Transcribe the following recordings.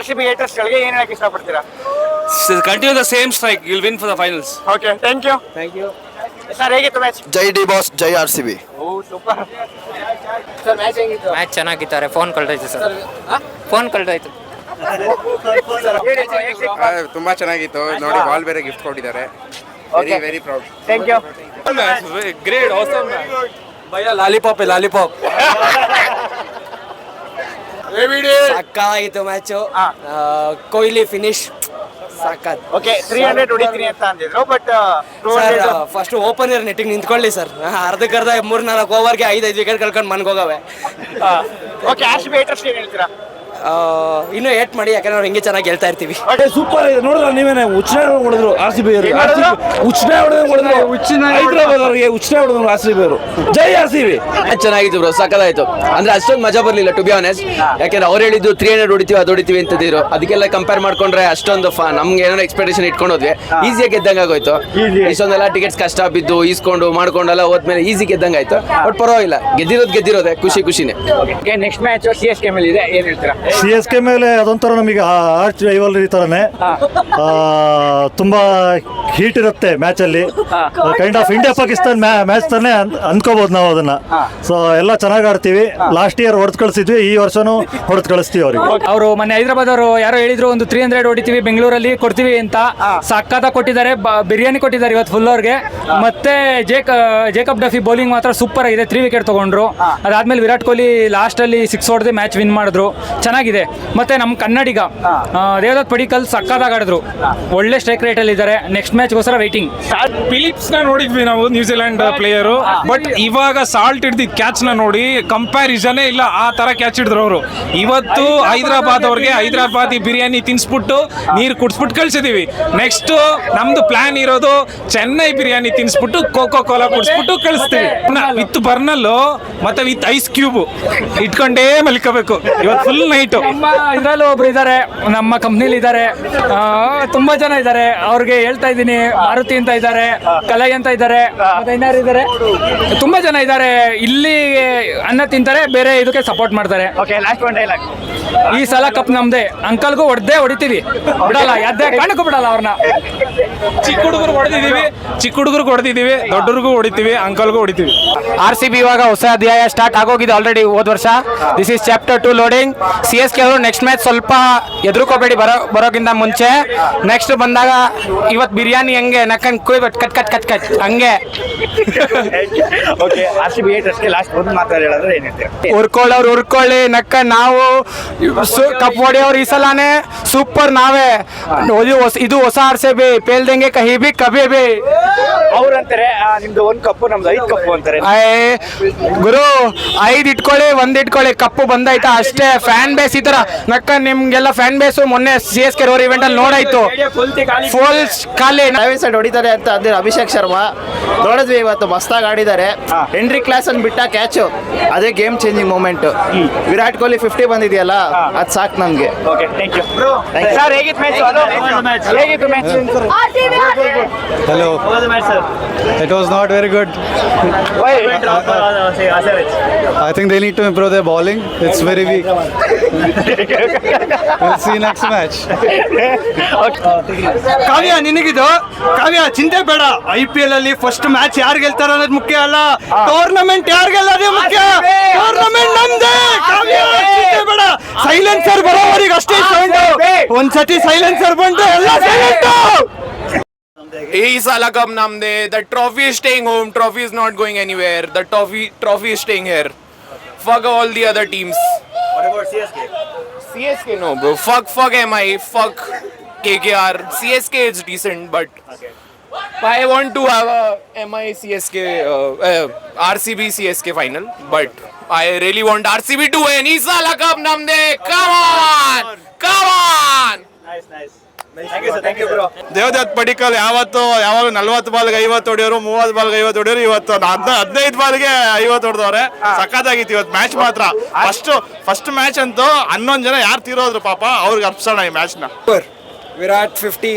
RCB haters ಗಳಿಗೆ ಏನು ಹೇಳಕ್ಕೆ ಇಷ್ಟಪಡ್ತೀರಾ? Continue the same strike. You'll win for the finals. Okay, thank you. Sir, ಹೇಗಿತ್ತು ಮ್ಯಾಚ್? ಜೈ ಡಿ ಬಾಸ್, ಜೈ RCB. Oh super. Sir, match ಹೇಗಿತ್ತು? ಮ್ಯಾಚ್ ಚೆನ್ನಾಗಿದ್ದಾರೆ. ಫೋನ್ ಕಳ್ದೋಯ್ತು ಸರ್. ಫೋನ್ ಕಳ್ದೋಯ್ತು. ತುಂಬಾ ಚೆನ್ನಾಗಿತ್ತು ನೋಡಿ. ಬಾಲ್ ಬೇರೆ ಗಿಫ್ಟ್ ಕೊಟ್ಟಿದ್ದಾರೆ. Very very proud. Thank you. Great, awesome match. Bhaiya, lollipop hai, lollipop. ಸಕ್ಕತ್ತಾಗಿತ್ತು ಮ್ಯಾಚು. ಕೊಹ್ಲಿ ಫಿನಿಶ್ ಸಕ್ಕತ್. ಓಕೆ, 300 ಹೊಡಿತೀನಿ ಅಂತ ಅಂದಿದ್ರು, ಬಟ್ ಸರ್ ಫಸ್ಟ್ ಓಪನರ್ ನೆಟ್ಟಿಗೆ ನಿಂತ್ಕೊಳ್ಳಿ ಸರ್. ಅರ್ಧಕ್ಕರ್ಧ 3-4 ಓವರ್ಗೆ 5 ವಿಕೆಟ್ ಕಳ್ಕೊಂಡು ಮನ್ಗೋಗವೆ. ಓಕೆ, RCB haters ಏನು ಹೇಳ್ತೀರಾ? ಇನ್ನೂ ಏಟ್ ಮಾಡಿ, ಯಾಕಂದ್ರೆ ಅವ್ರು ಹಿಂಗೆ ಚೆನ್ನಾಗಿ ಗೆಲ್ತಾ ಇರ್ತೀವಿ. ಸೂಪರ್ ಇದೆ ನೋಡಿದ್ರ ನೀವೇನೆ. ಉಚ್ಚನೆ ಹೊಡೆದ್ರು RCB ಅವರು. ಉಚ್ಚನೆ ಹೊಡೆದ್ರು ಹೈದರಾಬಾದ್ ಅವರಿಗೆ. ಉಚ್ಚನೆ ಹೊಡೆದ್ರು RCB ಅವರು. ಜೈ RCB. ಚೆನ್ನಾಗಿತ್ತು ಬ್ರೋ, ಸಕ್ಕದಾಯ್ತು. ಅಂದ್ರೆ ಅಷ್ಟೊಂದು ಮಜಾ ಬರ್ಲಿಲ್ಲ ಟು ಬಿ ಆನೆಸ್ಟ್. ಯಾಕಂದ್ರೆ ಅವ್ರು ಹೇಳಿದ್ದು 300 ಹೊಡಿತೀವಿ ಅದು ಹೊಡಿತೀವಿ ಅಂತದಿದ್ರು. ಅದಕ್ಕೆಲ್ಲ ಕಂಪೇರ್ ಮಾಡ್ಕೊಂಡ್ರೆ ಅಷ್ಟೊಂದು ನಮ್ಗೆ ಏನೋ ಎಕ್ಸ್ಪೆಕ್ಟೇಷನ್ ಇಟ್ಕೊಂಡೋದ್ವಿ. ಈಸಿಯಾಗಿ ಗೆದ್ದಂಗೆ ಆಗೋಯ್ತು. ಇಷ್ಟೊಂದೆಲ್ಲ ಟಿಕೆಟ್ಸ್ ಕಷ್ಟ ಬಿದ್ದು ಈಸ್ಕೊಂಡು ಮಾಡ್ಕೊಂಡೆಲ್ಲ ಹೋದ್ಮೇಲೆ ಈಸಿ ಗೆದ್ದಂಗೆ ಆಯ್ತು. ಬಟ್ ಪರವಾಗಿಲ್ಲ, ಗೆದ್ದಿರೋದೇ ಖುಷಿನೇ. ನೆಕ್ಸ್ಟ್ ಮ್ಯಾಚ್ CSK ಮೇಲೆ ಇದೆ, ಏನು ಹೇಳ್ತೀರಾ? CSK ಮೇಲೆ ಅದೊಂಥರ ನಮಗೆ ಆರ್ಚ್ ರೈವಲ್ರಿ ತರನೇ. ತುಂಬಾ ಹೀಟ್ ಇರುತ್ತೆ ಮ್ಯಾಚ್ ಅಲ್ಲಿ. Kind of India Pakistan match ತಾನೇ ಅನ್ಕೋಬಹುದು ನಾವು ಅದನ್ನ. ಸೊ ಎಲ್ಲ ಚೆನ್ನಾಗಿ ಆಡ್ತೀವಿ. ಲಾಸ್ಟ್ ಇಯರ್ ಹೊಡೆದು ಕಳಿಸಿದ್ವಿ, ಈ ವರ್ಷನೂ ಹೊಡೆದು ಕಳಿಸ್ತೀವಿ ಅವ್ರಿಗೆ. ಅವರು ಮೊನ್ನೆ ಹೈದರಾಬಾದ್ ಅವರು ಯಾರೋ ಹೇಳಿದ್ರು ಒಂದು 300 ಹೊಡಿತೀವಿ ಬೆಂಗಳೂರಲ್ಲಿ ಕೊಡ್ತೀವಿ ಅಂತ. ಸಕ್ಕತ್ತ ಕೊಟ್ಟಿದ್ದಾರೆ. ಬಿರಿಯಾನಿ ಕೊಟ್ಟಿದ್ದಾರೆ ಇವತ್ತು ಫುಲ್ ಅವ್ರಿಗೆ. ಮತ್ತೆ ಜೇಕಬ್ ಡಫಿ ಬೌಲಿಂಗ್ ಮಾತ್ರ ಸೂಪರ್ ಆಗಿದೆ. 3 ವಿಕೆಟ್ ತಗೊಂಡ್ರು. ಅದಾದ್ಮೇಲೆ ವಿರಾಟ್ ಕೊಹ್ಲಿ ಲಾಸ್ಟ್ ಅಲ್ಲಿ 6 ಹೊಡೆದು ಮ್ಯಾಚ್ ವಿನ್ ಮಾಡಿದ್ರು. ಚೆನ್ನಾಗಿದೆ. ಮತ್ತೆ ನಮ್ಮ ಕನ್ನಡಿಗ ದೇವದತ್ ಪಡಿಕಲ್ ಸಕ್ಕತ್ತಾಗಿ ಆಡಿದ್ರು. ಒಳ್ಳೆ ಸ್ಟ್ರೈಕ್ ರೇಟ್ ಅಲ್ಲಿ ಇದ್ದಾರೆ. Next ಮ್ಯಾಚ್ಗೋಸ್ಕರ waiting. ಫಿಲಿಪ್ಸ್ ನ ನೋಡಿದ್ವಿ ನಾವು, ನ್ಯೂಜಿಲೆಂಡ್ ಪ್ಲೇಯರು. ಬಟ್ ಇವಾಗ ಸಾಲ್ಟ್ ಹಿಡ್ದಿದ್ ಕ್ಯಾಚ್ ನ ನೋಡಿ ಕಂಪ್ಯಾರಿಸನ್ ಇಲ್ಲ. ಆ ತರ ಕ್ಯಾಚ್ ಹಿಡಿದ್ರು ಅವರು. ಇವತ್ತು ಹೈದರಾಬಾದ್ ಅವ್ರಿಗೆ ಹೈದರಾಬಾದಿ ಬಿರಿಯಾನಿ ತಿನ್ಸ್ಬಿಟ್ಟು ನೀರು ಕುಡಿಸ್ಬಿಟ್ಟು ಕಳ್ಸಿದೀವಿ. ನೆಕ್ಸ್ಟ್ ನಮ್ದು ಪ್ಲಾನ್ ಇರೋದು ಚೆನ್ನೈ ಬಿರಿಯಾನಿ ತಿನ್ಸ್ಬಿಟ್ಟು ಕೋಕೋ ಕೋಲಾ ಕುಡಿಸ್ಬಿಟ್ಟು ಕಳಿಸ್ತೀವಿ. ವಿತ್ ಬರ್ನಲ್ಲು ಮತ್ತೆ ವಿತ್ ಐಸ್ ಕ್ಯೂಬ್ ಇಟ್ಕೊಂಡೇ ಮಲ್ಕೋಬೇಕು ಇವತ್ತು ಫುಲ್ ನೈಟ್. ನಮ್ಮ ಇದ್ರಲ್ಲೂ ಒಬ್ರು ಇದ್ದಾರೆ, ನಮ್ಮ ಕಂಪ್ನಿಲಿ ಇದ್ದಾರೆ. ತುಂಬಾ ಜನ ಇದ್ದಾರೆ. ಅವ್ರಿಗೆ ಹೇಳ್ತಾ ಇದ್ದೀನಿ, ಮಾರುತಿ ಅಂತ ಇದ್ದಾರೆ, ಕಲೈ ಅಂತ ಇದ್ದಾರೆ, ಮತ್ತೆ ಇನ್ನಾರು ಇದ್ದಾರೆ. ತುಂಬಾ ಜನ ಇದ್ದಾರೆ. ಇಲ್ಲಿ ಅನ್ನ ತಿಂತಾರೆ, ಬೇರೆ ಇದಕ್ಕೆ ಸಪೋರ್ಟ್ ಮಾಡ್ತಾರೆ. Okay, last one dialogue. ಈ ಸಲ ಕಪ್ ನಮ್ದೇ. ಅಂಕಲ್ಗೂ ಹೊಡಿತೀವಿ, ಬಿಡಲ್ಲ. ಯಾವ್ದೇ ಕಾರಣಕ್ಕೂ ಬಿಡಲ್ಲ ಅವ್ರನ್ನ. ಚಿಕ್ಕ ಹುಡುಗರು ಹೊಡೆದಿದ್ದೀವಿ, ದೊಡ್ಡರಿಗೂ ಹೊಡಿತೀವಿ, ಅಂಕಲ್ಗೂ ಹೊಡಿತೀವಿ. RCB ಇವಾಗ ಹೊಸ ಅಧ್ಯಾಯ ಸ್ಟಾರ್ಟ್ ಆಗೋಗಿದೆ ಆಲ್ರೆಡಿ ಹೋದ ವರ್ಷ. This is chapter 2 loading. CSK ಅವರು ನೆಕ್ಸ್ಟ್ ಮ್ಯಾಚ್ ಸ್ವಲ್ಪ ಎದುರುಕೋಬೇಡಿ ಬರೋಕ್ಕಿಂತ ಮುಂಚೆ. ನೆಕ್ಸ್ಟ್ ಬಂದಾಗ ಇವತ್ತು ಬಿರಿಯಾನಿ ಹೆಂಗೆ ನಕ್ಕನ್ ಕುಯ್ಬಿಟ್ಟು ಕಟ್ ಹಂಗೆ. ಓಕೆ, RCB haters ಗೆ ಲಾಸ್ಟ್ ಒಂದು ಮಾತು ಹೇಳಿದ್ರೆ ಏನು ಹೇಳ್ತೀರಾ? ಉರ್ಕೊಳ್ಳಿ ನಕ್ಕ. ನಾವು ಕಪ್ ಹೊಡೆಯೋರು ಈ ಸಲಾನೇ ಸೂಪರ್. ನಾವೇ ಇದು ಹೊಸ RCB ಪೇಲ್ದಂಗೆ ಕಹಿ ಬಿ ಕಭಿ ಬಿ. ಅವ್ರಂತಾರೆ ನಿಮ್ದು 1 ಕಪ್ಪು, ನಮ್ದು 5 ಕಪ್ಪು ಅಂತಾರೆ. ಗುರು 5 ಇಟ್ಕೊಳ್ಳಿ, 1 ಇಟ್ಕೊಳ್ಳಿ, ಕಪ್ಪು ಬಂದಾಯ್ತಾ ಅಷ್ಟೇ. ಫ್ಯಾನ್ ಬೇಸ್ ಈ ತರ ನಕ್ಕ. ನಿಮ್ಗೆಲ್ಲ ಫ್ಯಾನ್ ಬೇಸು ಮೊನ್ನೆ CSK ರೋರ್ ಇವೆಂಟ್ ಅಲ್ಲಿ ನೋಡಾಯ್ತು, ಫುಲ್ ಖಾಲಿ. ಸೈಡ್ ಹೊಡಿತಾರೆ ಅಂತ ಅಂದ್ರೆ ಅಭಿಷೇಕ್ ಶರ್ಮಾ ನೋಡಿದ್ವಿ ಇವತ್ತು, ಮಸ್ತಾಗಿ ಆಡಿದ್ದಾರೆ. ಎಂಟ್ರಿ ಕ್ಲಾಸ್ ಅನ್ನು ಬಿಟ್ಟ ಕ್ಯಾಚು, ಅದೇ game changing moment. Virat Kohli 50 ಬಂದಿದೆಯಲ್ಲ, ಅದು ಸಾಕು ನಮ್ಗೆ. Okay, thank you. ಸರ್, ಹೇಗಿತ್ತು ಮ್ಯಾಚ್? ಹೇಗಿತ್ತು match? Hello. It was not very good. Why? I think they need to improve their bowling. It's very weak. We'll see next match. ಕಾವ್ಯ, ನಿನಗಿದು ಕಾವ್ಯ ಚಿಂತೆ ಬೇಡ. IPL ಅಲ್ಲಿ first match ಯಾರು ಗೆಲ್ತಾರ ಅನ್ನೋದು ಮುಖ್ಯ ಅಲ್ಲ, tournament ಯಾರು ಗೆಲ್ಲೋದೇ ಮುಖ್ಯ. ಟೂರ್ನಮೆಂಟ್ ನಮ್ದೇ ಕಾವ್ಯ, ಚಿಂತೆ ಬೇಡ. ಸೈಲೆನ್ಸರ್ ಬರೋವರೆಗೆ ಅಷ್ಟೇ ಸೌಂಡ್. ಒಂದ್ಸತಿ ಸೈಲೆನ್ಸರ್ ಬಂದು ಎಲ್ಲ ಸೈಲೆಂಟ್. ಈ ಸಲ ಕಪ್ ನಮ್ದೆ. The trophy is staying home. Trophy is not going anywhere. The trophy is staying here. Fuck all the other teams. What about CSK? CSK no bro. Fuck MI. Fuck KKR. CSK is decent, but I want to have a MI CSK RCB CSK final, but I really want RCB to win. Ee sala cup namde. Come on. Nice. Thank you bro. Devdutt Padikkal ಯಾವಾಗ 40 ಬಾಲ್ಗೆ 50 ಹೊಡೆಯೋರು, 30 ಬಾಲ್ಗೆ 50 ಹೊಡೆಯೋರು. ಇವತ್ತು 15 ಬಾಲ್ಗೆ 50 ಹೊಡೆದವ್ರೆ. ಸಖತ್ತಾಗಿತ್ತು ಇವತ್ತು match ಮಾತ್ರ. First match ಅಂತೂ 11 ಜನ ಯಾರು ತೀರೋದ್ರು ಪಾಪ, ಅವ್ರಿಗೆ ಅರ್ಪಿಸೋಣ ಈ ಮ್ಯಾಚ್ ನ. ವಿರಾಟ್ 50,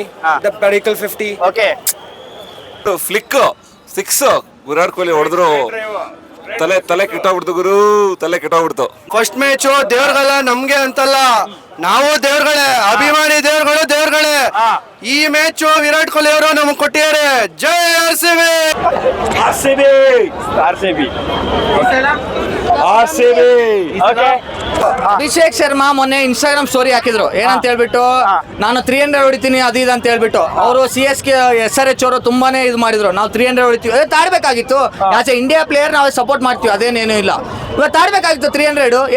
ಪಡಿಕಲ್ 50. ಓಕೆ, ಫ್ಲಿಕ್ 6 ವಿರಾಟ್ ಕೊಹ್ಲಿ ಹೊಡೆದ್ರು. ತಲೆ ಕೆಟ್ಟೋಗ್ಬಿಡ್ತು ಗುರು, ತಲೆ ಕೆಟ್ಟೋಗ್ಬಿಡ್ತು. ಫಸ್ಟ್ ಮ್ಯಾಚು ದೇವ್ರಿಗಲ್ಲ ನಮ್ಗೆ ಅಂತಲ್ಲ, ನಾವು ದೇವ್ರುಗಳೇ, ಅಭಿಮಾನಿ ದೇವ್ರುಗಳೇ. ಈ ಮ್ಯಾಚು ವಿರಾಟ್ ಕೊಹ್ಲಿ ಅವರು ನಮಗೆ ಕೊಟ್ಟಿದ್ದಾರೆ. ಜೈ RCB. ಅಭಿಷೇಕ್ ಶರ್ಮಾ ಮೊನ್ನೆ ಇನ್ಸ್ಟಾಗ್ರಾಮ್ ಸ್ಟೋರಿ ಹಾಕಿದ್ರು ಏನಂತ ಹೇಳ್ಬಿಟ್ಟು, ನಾನು 300 ಹೊಡಿತೀನಿ ಅದು ಇದು ಅಂತ ಹೇಳ್ಬಿಟ್ಟು. ಅವರು CSK SRH ಅವರು ತುಂಬಾನೇ ಇದು ಮಾಡಿದ್ರು, ನಾವು 300 ಹೊಡಿತೀವಿ. ತಾಡ್ಬೇಕಾಗಿತ್ತು. ಆಸ್ ಎ ಇಂಡಿಯಾ ಪ್ಲೇಯರ್ ನಾವು ಸಪೋರ್ಟ್ ಮಾಡ್ತೀವಿ, ಅದೇನೇನು ಇಲ್ಲ. ಇವತ್ತು ಆಡ್ಬೇಕಾಗಿತ್ತು 300.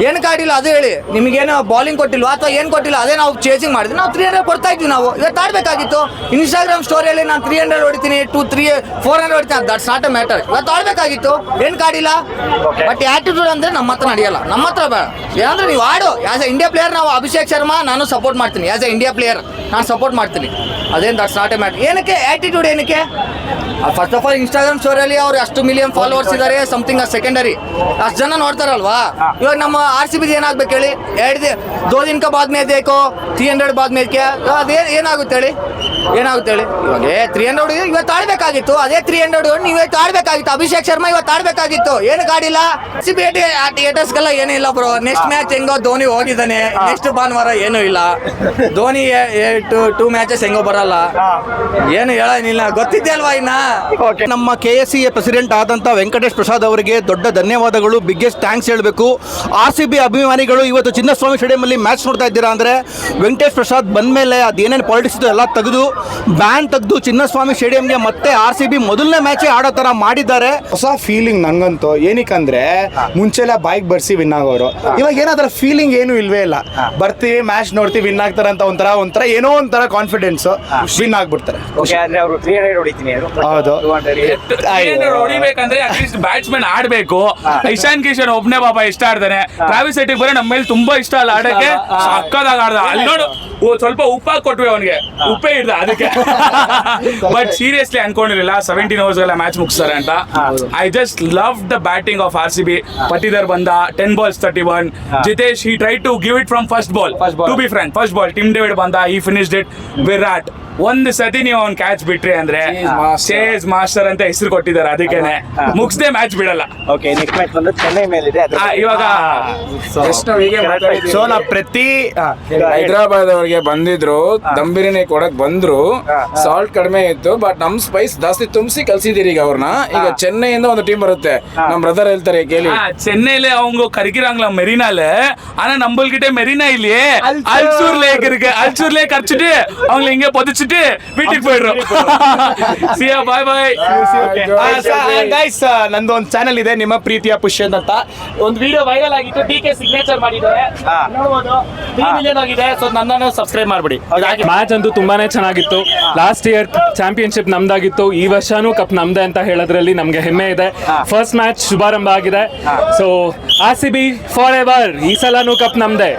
ಏನು ಕಾಡಿಲ್ಲ ಅದು ಹೇಳಿ. ನಿಮಗೇನು ಬಾಲಿಂಗ್ ಕೊಟ್ಟಿಲ್ವಾ ಅಥವಾ ಏನು ಕೊಟ್ಟಿಲ್ಲ, ಅದೇ ನಾವು ಚೇಸಿಂಗ್ ಮಾಡಿದ್ವಿ. ನಾವು 300 ಕೊಡ್ತಾ ಇದ್ವಿ. ನಾವು ಇವತ್ತು ಆಡ್ಬೇಕಾಗಿತ್ತು. ಇನ್ಸ್ಟಾಗ್ರಾಮ್ ಸ್ಟೋರಿಯಲ್ಲಿ ನಾನು 300 ಹೊಡಿತೀನಿ, 400 ಹೊಡಿತೀನಿ, ದಟ್ಸ್ ನಾಟ್ ಅ ಮ್ಯಾಟರ್. ಇವತ್ತು ಆಡ್ಬೇಕಾಗಿತ್ತು. ಏನು ಕಾಡಿಲ್ಲ. ಬಟ್ ಆಟಿಟ್ಯೂಡ್ ಅಂದ್ರೆ ನಮ್ಮ ಹತ್ರ ನಡೆಯಲ್ಲ, ನಮ್ಮ ಹತ್ರ ಬೇಡ. ಏನಂದ್ರೆ ನೀವು ಆಡು. ಆಸ್ ಎ ಇಂಡಿಯಾ ಪ್ಲೇಯರ್ ನಾವು ಅಭಿಷೇಕ್ ಶರ್ಮಾ ನಾನು ಸಪೋರ್ಟ್ ಮಾಡ್ತೀನಿ. ಆಸ್ ಎ ಇಂಡಿಯಾ ಪ್ಲೇಯರ್ ನಾನು ಸಪೋರ್ಟ್ ಮಾಡ್ತೀನಿ. ಅದೇನು ದಟ್ಸ್ ನಾಟ್ ಎ ಮ್ಯಾಟರ್. ಏನಕ್ಕೆ ಆಟಿಟ್ಯೂಡ್ ಏನಕ್ಕೆ? ಫಸ್ಟ್ ಆಫ್ ಆಲ್ ಇನ್ಸ್ಟಾಗ್ರಾಮ್ ಸ್ಟೋರಿಯಲ್ಲಿ ಅವ್ರು ಅಷ್ಟು ಮಿಲಿಯನ್ ಫಾಲೋವರ್ಸ್ ಇದ್ದಾರೆ, ಸಮಥಿಂಗ್ ಸೆಕೆಂಡರಿ. ಅಷ್ಟು ಜನ ನೋಡ್ತಾರಲ್ವಾ. ಇವಾಗ ನಮ್ಮ RCB ಏನಾಗ್ಬೇಕು ಹೇಳಿ? 2 ದಿನ ಬಾದ್ ಮೇ ದೇಕೋ 300 ಬಾದ್ ಮೇ ಅದೇ ಏನಾಗುತ್ತೆ ಹೇಳಿ? ಇವಾಗ 300 ಹೊಡಿ ಇವತ್ತು ಆಡ್ಬೇಕಾಗಿತ್ತು. ಅದೇ 300 ನೀವು ಇವತ್ತು ಆಡ್ಬೇಕಾಗಿತ್ತು. ಅಭಿಷೇಕ್ ಶರ್ಮಾ ಇವತ್ತು ಆಡ್ಬೇಕಾಗಿತ್ತು. ಏನು ಕಾಡಿಲ್ಲ. RCB ಏಟರ್ಸ್ಗೆಲ್ಲ ಏನಿಲ್ಲ ಬ್ರೋ. ನೆಕ್ಸ್ಟ್ ಮ್ಯಾಚ್ ಹೆಂಗೋ ಧೋನಿ ಹೋಗಿದ್ದಾನೆ, ನೆಕ್ಸ್ಟ್ ಭಾನುವಾರ ಏನೂ ಇಲ್ಲ. ಧೋನಿ 2 ಮ್ಯಾಚಸ್ ಹೆಂಗೋ ಬರಲ್ಲ, ಏನು ಹೇಳೋನಿಲ್ಲ. ಗೊತ್ತಿದ್ದೆ ಅಲ್ವಾ ಇನ್ನ. ನಮ್ಮ KSCA ಪ್ರೆಸಿಡೆಂಟ್ ಆದಂಥ ವೆಂಕಟೇಶ್ ಪ್ರಸಾದ್ ಅವರಿಗೆ ದೊಡ್ಡ ಧನ್ಯವಾದಗಳು, ಬಿಗ್ಗೆಸ್ಟ್ ಥ್ಯಾಂಕ್ಸ್ ಹೇಳಬೇಕು. RCB ಅಭಿಮಾನಿಗಳು ಇವತ್ತು ಚಿನ್ನಸ್ವಾಮಿ ಸ್ಟೇಡಿಯಂಲ್ಲಿ ಮ್ಯಾಚ್ ನೋಡ್ತಾ ಇದ್ದೀರಾ ಅಂದರೆ ವೆಂಕಟೇಶ್ ಪ್ರಸಾದ್ ಬಂದ ಮೇಲೆ ಅದೇನೇನು ಪಾಲಿಟಿಕ್ಸ್ ಇತ್ತು ಎಲ್ಲ ತೆಗೆದು ಚಿನ್ನಸ್ವಾಮಿ ಸ್ಟೇಡಿಯಂಗೆ ಮತ್ತೆ RCB ಮೊದಲನೇ ಮ್ಯಾಚೇ ಆಡೋ ಥರ ಮಾಡಿದ್ದಾರೆ. ಹೊಸ ಫೀಲಿಂಗ್ ನಂಗಂತೂ. ಏನಕ್ಕಂದ್ರೆ ಮುಂಚೆಲ್ಲ ಬೈಕ್ ಬರ್ಸಿ ವಿನ್ ಆಗೋರು, ಇವಾಗ ಏನಾದ್ರ ಫೀಲಿಂಗ್ ಏನು ಇಲ್ವೇ ಇಲ್ಲ. ಬರ್ತೀವಿ ಮ್ಯಾಚ್ ನೋಡ್ತೀವಿ, ವಿನ್ ಆಗ್ತಾರೆ ಅಂತ ಒಂಥರ ಏನೋ ಒಂಥರ ಕಾನ್ಫಿಡೆನ್ಸ್, ವಿನ್ ಆಗ್ಬಿಡ್ತಾರೆ. ಹೌದು. ಹೊಡಿಬೇಕಂದ್ರೆ ಅಟ್ಲೀಸ್ಟ್ ಬ್ಯಾಟ್ಸ್ಮನ್ ಆಡ್ಬೇಕು. ಇಶಾನ್ ಕಿಶನ್ ಒಬ್ನೇ ಪಾಪ ಇಷ್ಟ ಆಡ್ತಾನೆ. ಟ್ರಾವಿಸ್ ಹೆಟ್ಟಿಗ್ ಬರೋ ನಮ್ಮ ಮೇಲೆ ತುಂಬಾ ಇಷ್ಟ ಅಲ್ಲ ಆಡಕ್ಕೆ. ಸಕ್ಕದಾಗ ಆಡ್ದ. ಅಲ್ಲಿ ನೋಡು ಸ್ವಲ್ಪ ಉಪ್ಪಾಗಿ ಕೊಟ್ವಿ ಅವನಿಗೆ, ಉಪ್ಪೇ ಇಡ್ದ ಅದಕ್ಕೆ. ಬಟ್ ಸೀರಿಯಸ್ಲಿ ಅನ್ಕೊಂಡಿರಲಿಲ್ಲ 17 overs ಎಲ್ಲ ಮ್ಯಾಚ್ ಮುಗಿಸ್ತಾರೆ ಅಂತ. I just love the batting of RCB. ಪಟಿದರ್ ಬಂದ 10 balls 31. Jitesh he tried to give it from first ball. To be frank, first ball Tim David ಬಂದ, he finished it. ವಿರಾಟ್ ಒಂದು ಸತಿ ನೀವು ಅವ್ನ್ ಕ್ಯಾಚ್ ಬಿಟ್ರಿ ಅಂದ್ರೆ ಚೇಸ್ ಮಾಸ್ಟರ್ ಅಂತ ಹೆಸರು ಕೊಟ್ಟಿದ್ದಾರೆ. ಅದಕ್ಕೇನೆ ಮುಗಿಸದೆ ಮ್ಯಾಚ್ ಬಿಡಲ್ಲ. ಚೆನ್ನೈ ಮೇಲಿದೆ ಇವಾಗ ಸೊ ನಾ ಪ್ರತಿ ಹೈದರಾಬಾದ್ ಅವ್ರಿಗೆ ಬಂದಿದ್ರು, ದಮ್ ಬಿರಿಯಾನಿ ಕೊಡಕ್ ಬಂದ್ರು. ಸಾಲ್ಟ್ ಕಡಿಮೆ ಇತ್ತು, ಬಟ್ ನಮ್ ಸ್ಪೈಸ್ ಜಾಸ್ತಿ ತುಂಬಿಸಿ ಕಲ್ಸಿದಿರಿ ಈಗ ಅವ್ರನ್ನ. ಈಗ ಚೆನ್ನೈಯಿಂದ ಒಂದು ಟೀಮ್ ಬರುತ್ತೆ, ನಮ್ ಬ್ರದರ್ ಹೇಳ್ತಾರೆ ಕೇಳಿ. சென்னையில அவங்க கறிக்கிறாங்களா மெரினால, ஆனா நம்மள்கிட்ட மெரினா இல்லையே. அல்சூர் லேக் இருக்கு. அல்சூர் லேக் அடிச்சுட்டு அவங்களை இங்க பொதிச்சுட்டு வீட்டுக்கு போயிடுறோம். ಸಿಯಾ ಬಾಯ್ ಬಾಯ್. ಗೈಸ್ ನಂದು ಒಂದು ಚಾನೆಲ್ ಇದೆ, ನಿಮ್ಮ ಪ್ರೀತಿಯ ಪುಷ್ಯಂತ್ ಅಂತ. ಒಂದು ವಿಡಿಯೋ ವೈರಲ್ ಆಗಿತ್ತು, DK ಸಿಗ್ನೇಚರ್ ಮಾಡಿದ್ದಾರೆ, ನೋಡಬಹುದು. 3 million ಆಗಿದೆ. ಸೊ ನನ್ನನ್ನು ಸಬ್ಸ್ಕ್ರೈಬ್ ಮಾಡ್ಬಿಡಿ. ಮ್ಯಾಚ್ ಅಂತೂ ತುಂಬಾನೇ ಚೆನ್ನಾಗಿತ್ತು. ಲಾಸ್ಟ್ ಇಯರ್ ಚಾಂಪಿಯನ್ಶಿಪ್ ನಮ್ದಾಗಿತ್ತು, ಈ ವರ್ಷನೂ ಕಪ್ ನಮ್ದೆ ಅಂತ ಹೇಳೋದ್ರಲ್ಲಿ ನಮ್ಗೆ ಹೆಮ್ಮೆ ಇದೆ. ಫಸ್ಟ್ ಮ್ಯಾಚ್ ಶುಭಾರಂಭ ಆಗಿದೆ. ಸೊ RCB ಫಾರ್ ಎವರ್, ಈ ಸಲನೂ ಕಪ್ ನಮ್ದೆ.